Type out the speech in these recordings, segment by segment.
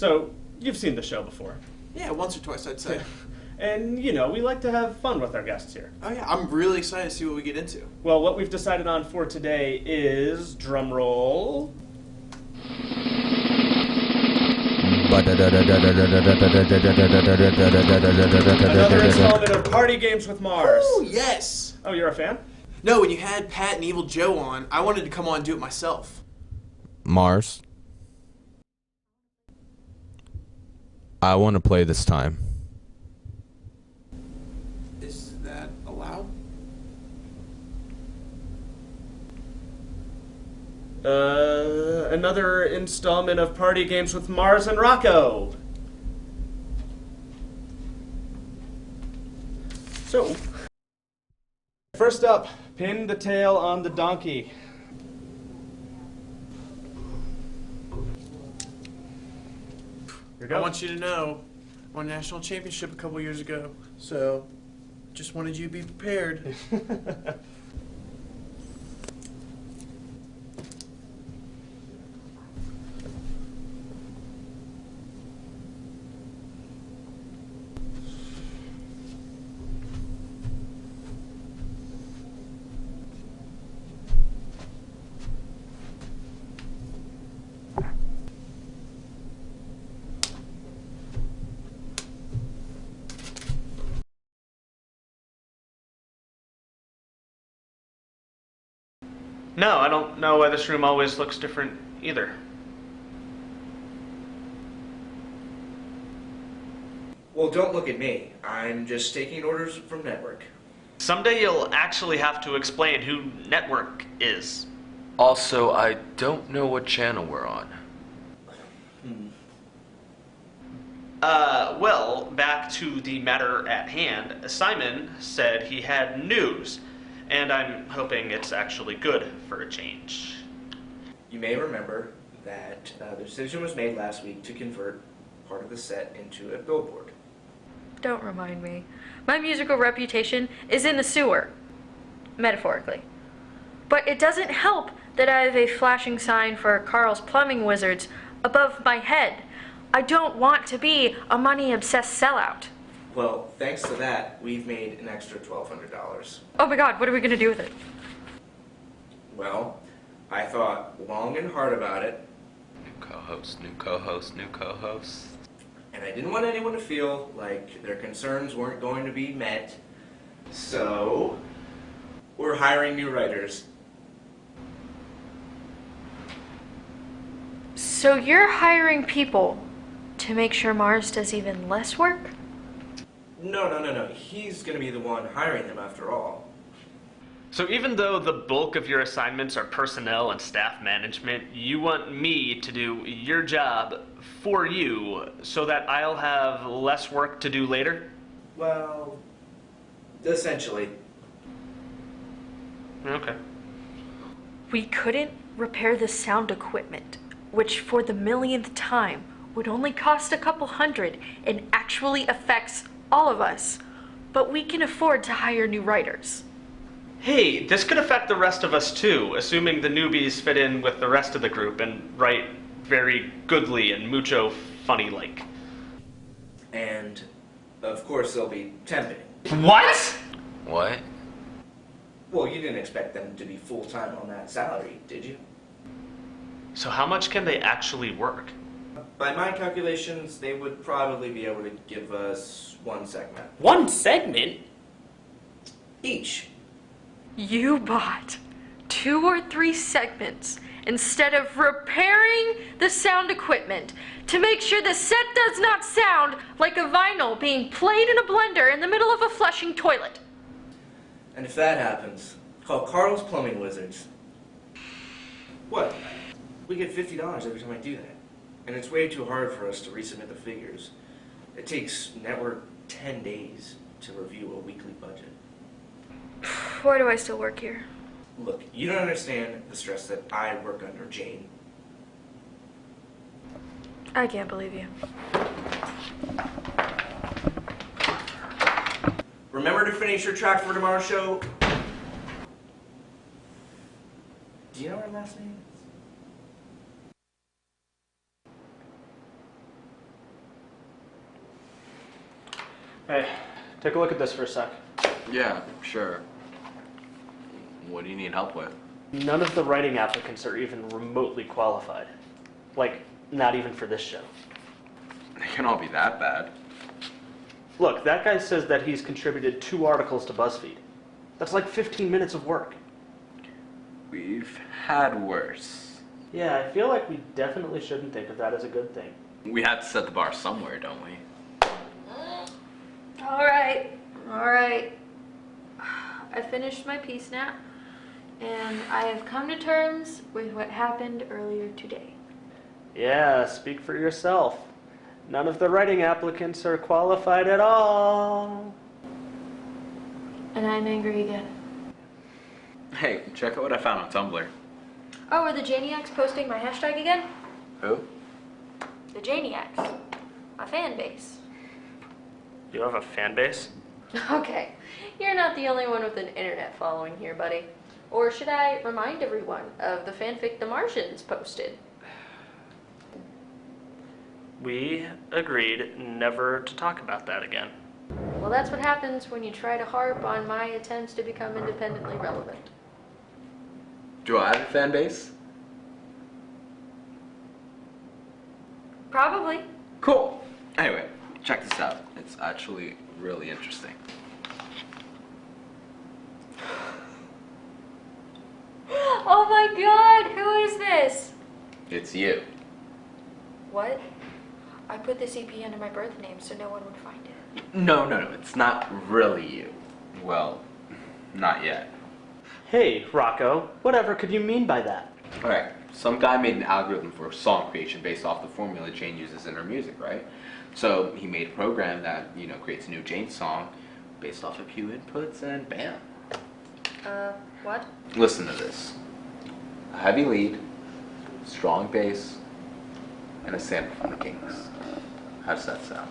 So, you've seen the show before. Yeah, once or twice, I'd say. And, you know, we like to have fun with our guests here. Oh yeah, I'm really excited to see what we get into. Well, what we've decided on for today is, drum roll, another installment of Party Games with Mars. Oh yes! Oh, you're a fan? No, when you had Pat and Evil Joe on, I wanted to come on and do it myself. Mars. I want to play this time. Is that allowed? Another installment of Party Games with Mars and Rocco. So, first up, pin the tail on the donkey. Here we I go. want you to know, I won a national championship a couple years ago, so just wanted you to be prepared. No, I don't know why this room always looks different either. Well, don't look at me. I'm just taking orders from Network. Someday you'll actually have to explain who Network is. Also, I don't know what channel we're on. Well, back to the matter at hand. Simon said he had news, and I'm hoping it's actually good for a change. You may remember that the decision was made last week to convert part of the set into a billboard. Don't remind me. My musical reputation is in the sewer, metaphorically. But it doesn't help that I have a flashing sign for Carl's Plumbing Wizards above my head. I don't want to be a money-obsessed sellout. Well, thanks to that, we've made an extra $1,200. Oh my god, what are we going to do with it? Well, I thought long and hard about it, New co-host, new co-host, new co-host. and I didn't want anyone to feel like their concerns weren't going to be met. So, we're hiring new writers. So you're hiring people to make sure Mars does even less work? No. He's going to be the one hiring them after all. So even though the bulk of your assignments are personnel and staff management, you want me to do your job for you so that I'll have less work to do later? Well, essentially. Okay. We couldn't repair the sound equipment, which for the millionth time would only cost a couple hundred and actually affects all of us. But we can afford to hire new writers. Hey, this could affect the rest of us too, assuming the newbies fit in with the rest of the group and write very goodly and mucho funny like. And, of course, they'll be temping. What? What? Well, you didn't expect them to be full-time on that salary, did you? So how much can they actually work? By my calculations, they would probably be able to give us one segment. One segment? Each. You bought 2 or 3 segments instead of repairing the sound equipment to make sure the set does not sound like a vinyl being played in a blender in the middle of a flushing toilet. And if that happens, call Carl's Plumbing Wizards. What? We get $50 every time I do that. And it's way too hard for us to resubmit the figures. It takes Network 10 days to review a weekly budget. Why do I still work here? Look, you don't understand the stress that I work under, Jane. I can't believe you. Remember to finish your track for tomorrow's show? Do you know her last name? Hey, take a look at this for a sec. Yeah, sure. What do you need help with? None of the writing applicants are even remotely qualified. Like, not even for this show. They can all be that bad. Look, that guy says that he's contributed 2 articles to BuzzFeed. That's like 15 minutes of work. We've had worse. Yeah, I feel like we definitely shouldn't think of that as a good thing. We have to set the bar somewhere, don't we? All right. I finished my piece now, and I have come to terms with what happened earlier today. Yeah, speak for yourself. None of the writing applicants are qualified at all. And I'm angry again. Hey, check out what I found on Tumblr. Oh, are the Janiacs posting my hashtag again? Who? The Janiacs. My fan base. You have a fan base? Okay, you're not the only one with an internet following here, buddy. Or should I remind everyone of the fanfic the Martians posted? We agreed never to talk about that again. Well, that's what happens when you try to harp on my attempts to become independently relevant. Do I have a fan base? Probably. Cool. Anyway, check this out. It's actually really interesting. Oh my god, who is this? It's you. What? I put the CP under my birth name so no one would find it. No, it's not really you. Well, not yet. Hey, Rocco, whatever could you mean by that? Alright, some guy made an algorithm for song creation based off the formula Jane uses in her music, right? So he made a program that, creates a new Jane song based off a few inputs and bam. What? Listen to this. A heavy lead, strong bass, and a sample from the Kings. How does that sound?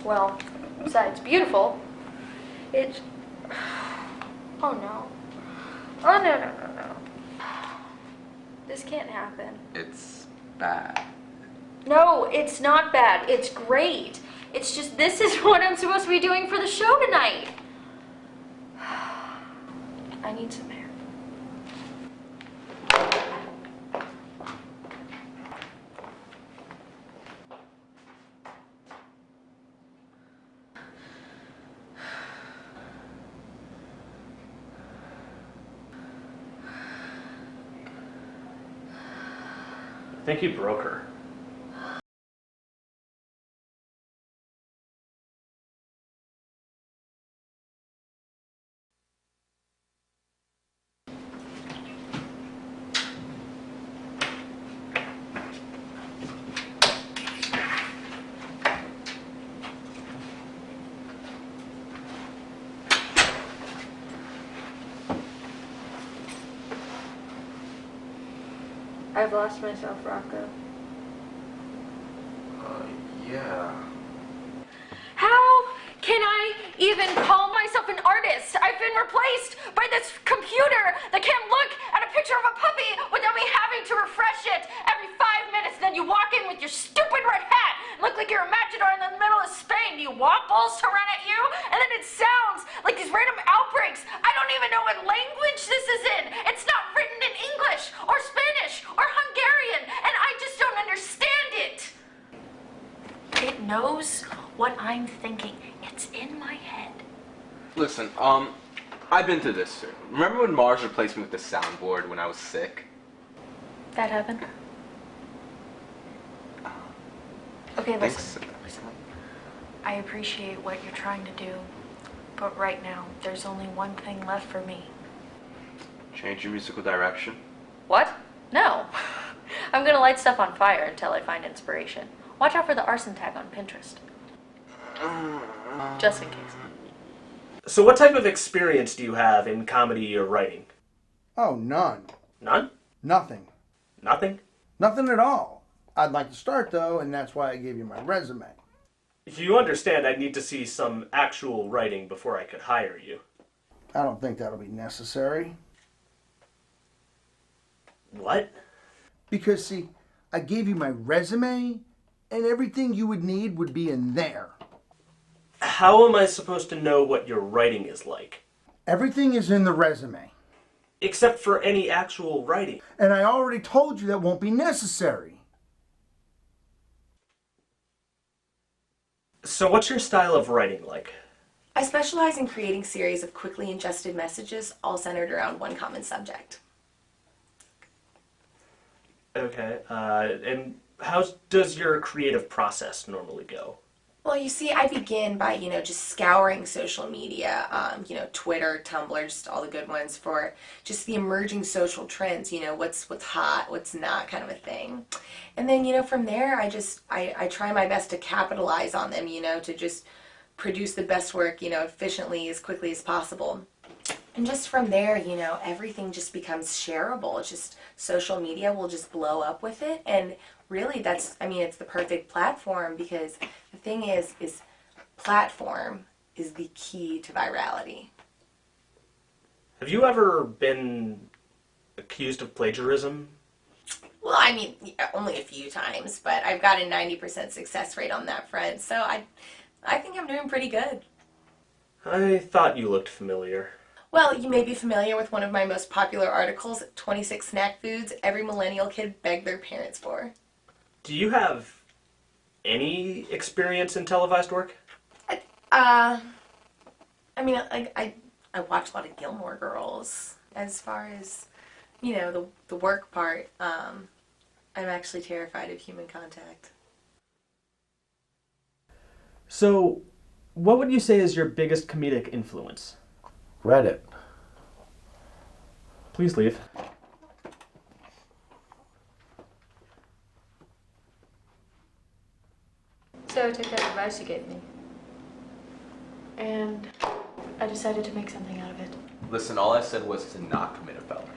Well, besides beautiful, it's... Oh no. Oh no. This can't happen. It's bad. No, it's not bad. It's great. It's just this is what I'm supposed to be doing for the show tonight. I need some air. I think you broke her. I've lost myself, Rocco. Yeah. How can I even call myself an artist? I've been replaced by this computer that can't look at a picture of a puppy without me having to refresh it every 5 minutes. Then you walk in with your stupid red hat and look like you're a matador in the middle of Spain. Do you want bulls to run at you? And then it sounds like these random outbreaks. I don't even know what language this is in. It's not written in English or Spanish or Hungarian, and I just don't understand it. It knows what I'm thinking. It's in my head. Listen, I've been through this. Remember when Mars replaced me with the soundboard when I was sick? That happened? Okay, listen. I appreciate what you're trying to do, but right now, there's only one thing left for me. Change your musical direction? What? No. I'm gonna light stuff on fire until I find inspiration. Watch out for the arson tag on Pinterest. Just in case. So what type of experience do you have in comedy or writing? Oh, none. None? Nothing. Nothing? Nothing at all. I'd like to start, though, and that's why I gave you my resume. You understand I'd need to see some actual writing before I could hire you. I don't think that'll be necessary. What? Because, see, I gave you my resume, and everything you would need would be in there. How am I supposed to know what your writing is like? Everything is in the resume. Except for any actual writing. And I already told you that won't be necessary. So what's your style of writing like? I specialize in creating series of quickly ingested messages, all centered around one common subject. Okay, and how does your creative process normally go? Well, you see, I begin by, just scouring social media, Twitter, Tumblr, just all the good ones for just the emerging social trends, what's hot, what's not kind of a thing. And then, from there, I try my best to capitalize on them, to just produce the best work, efficiently, as quickly as possible. And just from there, everything just becomes shareable. It's just social media will just blow up with it. And really it's the perfect platform, because the thing is platform is the key to virality. Have you ever been accused of plagiarism? Well, only a few times, but I've got a 90% success rate on that front. So I think I'm doing pretty good. I thought you looked familiar. Well, you may be familiar with one of my most popular articles, 26 snack foods every millennial kid begged their parents for. Do you have any experience in televised work? I watch a lot of Gilmore Girls. As far as, the work part, I'm actually terrified of human contact. So, what would you say is your biggest comedic influence? Reddit. Please leave. So I took that advice you gave me. And I decided to make something out of it. Listen, all I said was to not commit a felony.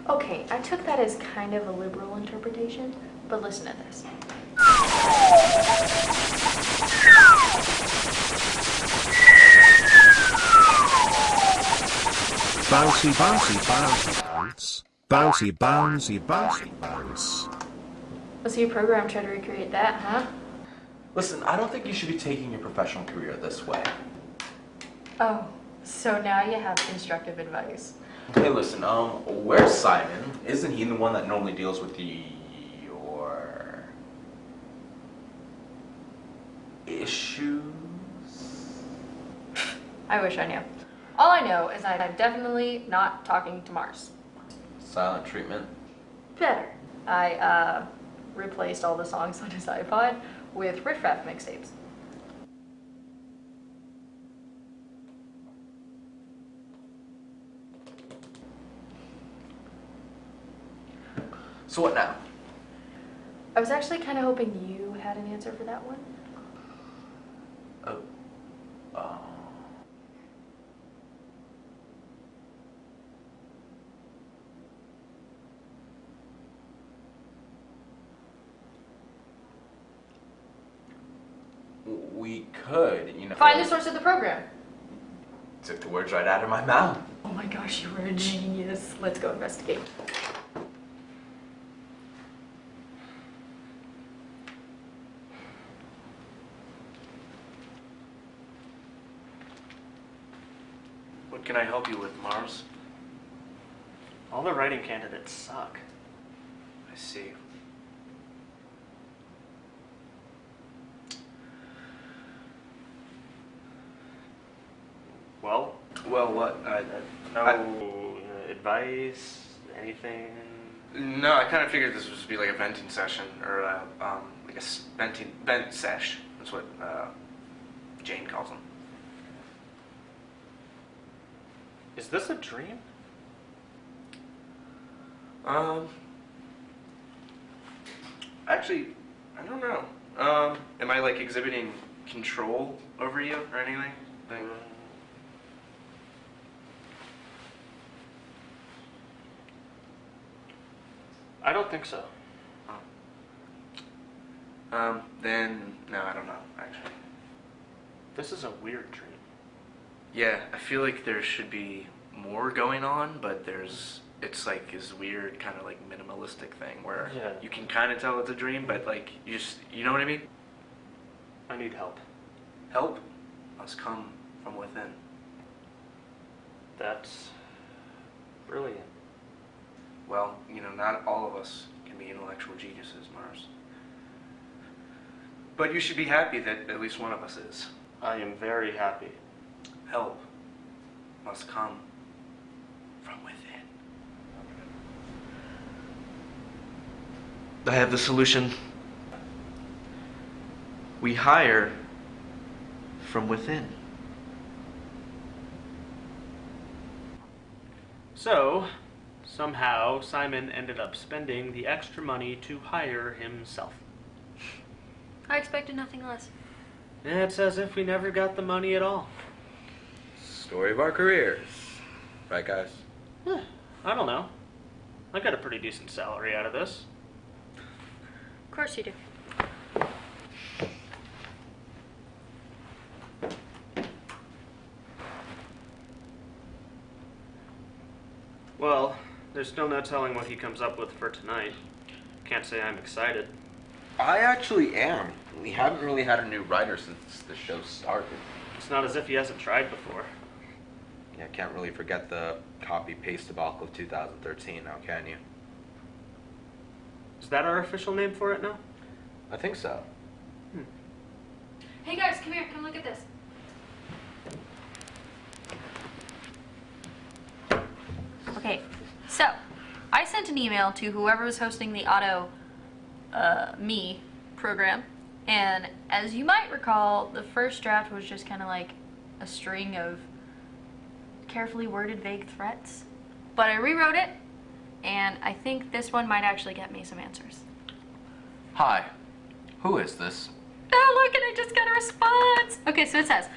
Okay, I took that as kind of a liberal interpretation, but listen to this. Bouncy, bouncy, bouncy, bounce. Bouncy, bouncy, bouncy, bounce. Let's see a program try to recreate that, huh? Listen, I don't think you should be taking your professional career this way. Oh, so now you have constructive advice. Hey, listen, where's Simon? Isn't he the one that normally deals with your issues? I wish I knew. All I know is that I'm definitely not talking to Mars. Silent treatment? Better. I replaced all the songs on his iPod with Riff Raff mixtapes. So what now? I was actually kind of hoping you had an answer for that one. Oh. We could, Find the source of the program. Took the words right out of my mouth. Oh my gosh, you were a genius. Let's go investigate. What can I help you with, Mars? All the writing candidates suck. I see. Well, what? No advice? Anything? No, I kind of figured this would just be like a venting session, or like a vent sesh. That's what Jane calls them. Is this a dream? Actually, I don't know. Am I like exhibiting control over you or anything? I don't think so. Then, no, I don't know, actually. This is a weird dream. Yeah, I feel like there should be more going on, but it's like this weird kind of like minimalistic thing where you can kind of tell it's a dream, but like you know what I mean? I need help. Help? must come from within. That's brilliant. Well, not all of us can be intellectual geniuses, Mars. But you should be happy that at least one of us is. I am very happy. Help must come from within. I have the solution. We hire from within. So, somehow, Simon ended up spending the extra money to hire himself. I expected nothing less. It's as if we never got the money at all. Story of our careers. Right, guys? I don't know. I got a pretty decent salary out of this. Of course you do. Well, there's still no telling what he comes up with for tonight. Can't say I'm excited. I actually am. We haven't really had a new writer since the show started. It's not as if he hasn't tried before. Yeah, can't really forget the copy-paste debacle of 2013 now, can you? Is that our official name for it now? I think so. Hey guys, come here. Come look at this. Okay, so I sent an email to whoever was hosting the Me program, and as you might recall, the first draft was just kind of like a string of carefully worded vague threats. But I rewrote it, and I think this one might actually get me some answers. Hi. Who is this? Oh, look, and I just got a response. Okay, so it says,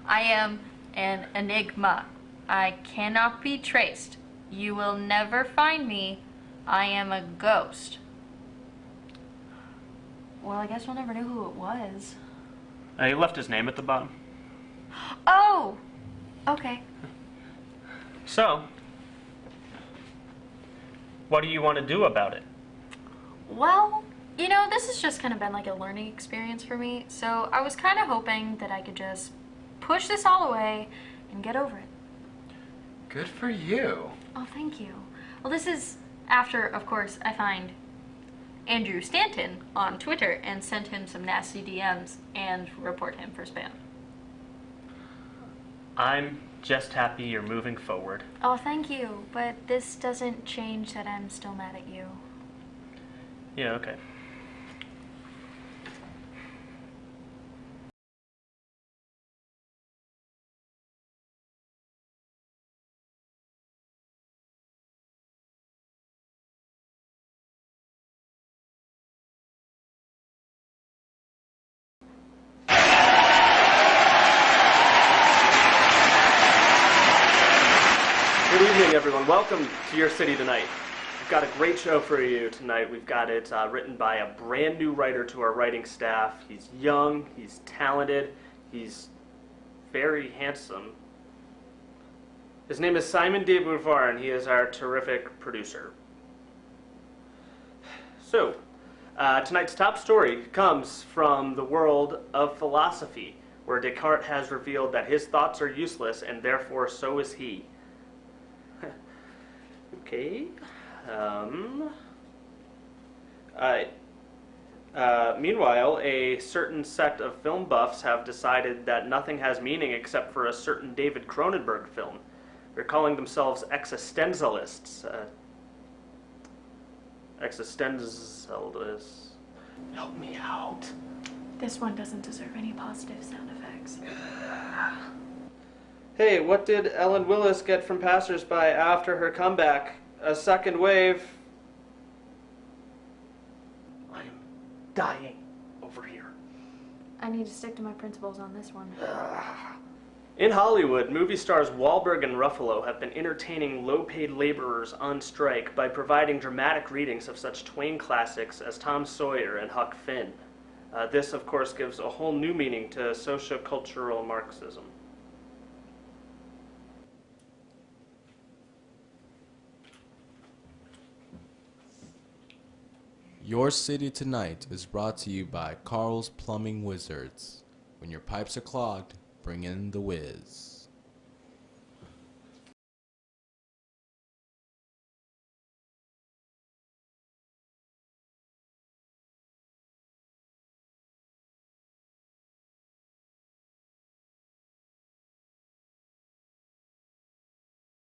I am an enigma. I cannot be traced. You will never find me. I am a ghost. Well, I guess we'll never know who it was. He left his name at the bottom. Oh! Okay. So, what do you want to do about it? Well, this has just kind of been like a learning experience for me, so I was kind of hoping that I could just push this all away and get over it. Good for you. Oh, thank you. Well, this is after, of course, I find Andrew Stanton on Twitter and sent him some nasty DMs and report him for spam. I'm just happy you're moving forward. Oh, thank you, but this doesn't change that I'm still mad at you. Yeah, okay. Good evening, everyone. Welcome to your city tonight. We've got a great show for you tonight. We've got it written by a brand new writer to our writing staff. He's young, he's talented, he's very handsome. His name is Simon de Beauvoir, and he is our terrific producer. So, tonight's top story comes from the world of philosophy, where Descartes has revealed that his thoughts are useless, and therefore so is he. Okay. Meanwhile, a certain sect of film buffs have decided that nothing has meaning except for a certain David Cronenberg film. They're calling themselves existentialists. Existentialists. Help me out. This one doesn't deserve any positive sound effects. Hey, what did Ellen Willis get from passersby after her comeback? A second wave. I'm dying over here. I need to stick to my principles on this one. In Hollywood, movie stars Wahlberg and Ruffalo have been entertaining low-paid laborers on strike by providing dramatic readings of such Twain classics as Tom Sawyer and Huck Finn. This, of course, gives a whole new meaning to sociocultural Marxism. Your City Tonight is brought to you by Carl's Plumbing Wizards. When your pipes are clogged, Bring in the whiz.